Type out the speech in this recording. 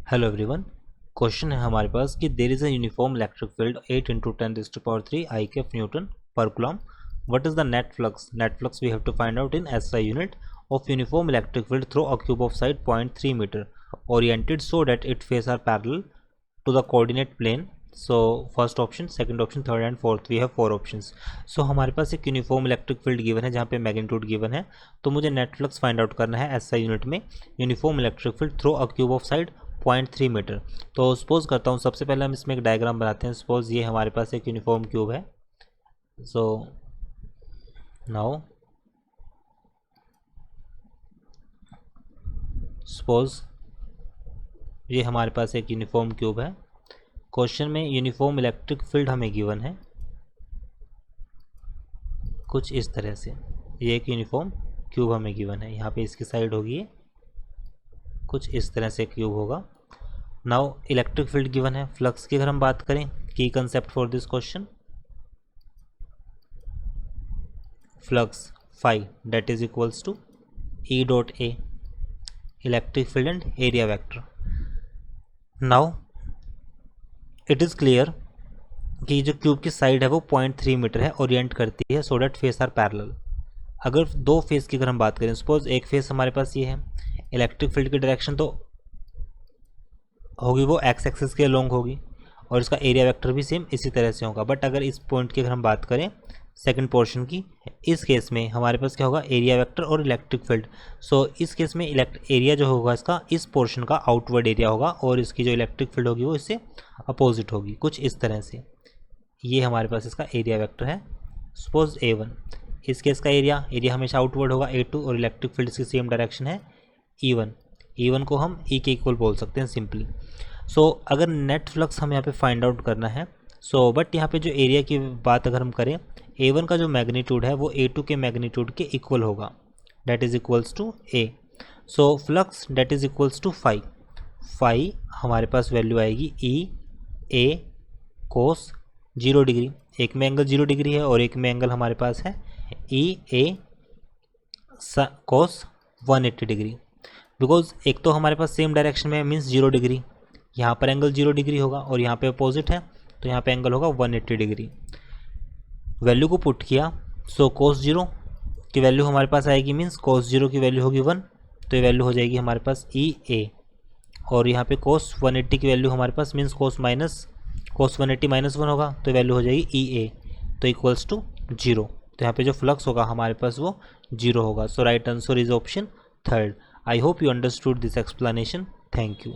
Hello everyone. Question है हमारे पास कि there is a uniform electric field 8 × 10⁻³ IK Newton पर coulomb. What is the net flux? Net flux we have to find out in SI unit of uniform electric field through a cube of side 0.3 meter oriented so that its faces are parallel to the coordinate plane. So first option, second option, third and fourth, we have four options. So हमारे पास एक uniform electric field given है जहाँ पे magnitude given है, तो मुझे net flux find out करना है SI यूनिट में uniform electric field through a cube of side 0.3 metre. तो सपोज करता हूँ, सबसे पहले हम इसमें एक डायग्राम बनाते हैं. सपोज ये हमारे पास एक यूनिफॉर्म क्यूब है. सो नाउ सपोज ये हमारे पास एक यूनिफॉर्म क्यूब है. क्वेश्चन में यूनिफॉर्म इलेक्ट्रिक फील्ड हमें गिवन है कुछ इस तरह से. ये एक यूनिफॉर्म क्यूब हमें गिवन है, यहाँ पे इसकी साइड होगी कुछ इस तरह से क्यूब होगा. नाउ इलेक्ट्रिक फील्ड गिवन है. फ्लक्स की अगर हम बात करें, की concept for this question, flux phi that is equals to E dot A electric field and area vector. Now it is clear कि जो क्यूब की साइड है वो 0.3 मीटर है, ओरिएंट करती है so that face are parallel. अगर दो फेस की अगर हम बात करें, सपोज एक फेस हमारे पास ये है, इलेक्ट्रिक फील्ड की डायरेक्शन तो होगी वो एक्स एक्सिस के अलोंग होगी और इसका एरिया वेक्टर भी सेम इसी तरह से होगा. बट अगर इस पॉइंट की अगर हम बात करें सेकंड पोर्शन की, इस केस में हमारे पास क्या होगा, एरिया वेक्टर और इलेक्ट्रिक फील्ड. सो इस केस में एरिया जो होगा इसका इस पोर्शन का आउटवर्ड एरिया होगा और इसकी जो इलेक्ट्रिक फील्ड होगी वो इससे अपोजिट होगी कुछ इस तरह से. ये हमारे पास इसका एरिया वेक्टर है. सपोज A1, इस केस का एरिया हमेशा आउटवर्ड होगा A2 और इलेक्ट्रिक फील्ड इसकी सेम डायरेक्शन है E1 को हम E के इक्वल बोल सकते हैं सिंपली. सो अगर नेट फ्लक्स हम यहाँ पे फाइंड आउट करना है, सो बट यहाँ पे जो एरिया की बात अगर हम करें, A1 का जो मैग्नीट्यूड है वो A2 के मैग्नीट्यूड के इक्वल होगा, that is equals to A. So flux that is equals to phi हमारे पास वैल्यू आएगी E A कोस 0 डिग्री. एक में एंगल 0 डिग्री है और एक में एंगल हमारे पास है E A cos 180 degree. Because एक तो हमारे पास सेम डायरेक्शन में मीन्स 0 डिग्री, यहाँ पर एंगल 0 डिग्री होगा और यहाँ पे अपोजिट है तो यहाँ पे एंगल होगा 180 डिग्री. वैल्यू को पुट किया, सो कोस 0 की वैल्यू हमारे पास आएगी मीन्स कोस 0 की वैल्यू होगी 1, तो ये वैल्यू हो जाएगी हमारे पास E A. और यहाँ पे कोस 180 की वैल्यू हमारे पास मीन्स कोस 180 -1 होगा तो वैल्यू हो जाएगी E A, तो इक्वल्स टू 0. तो यहाँ पे जो फ्लक्स होगा हमारे पास वो 0 होगा. So right answer is option third. I hope you understood this explanation. Thank you.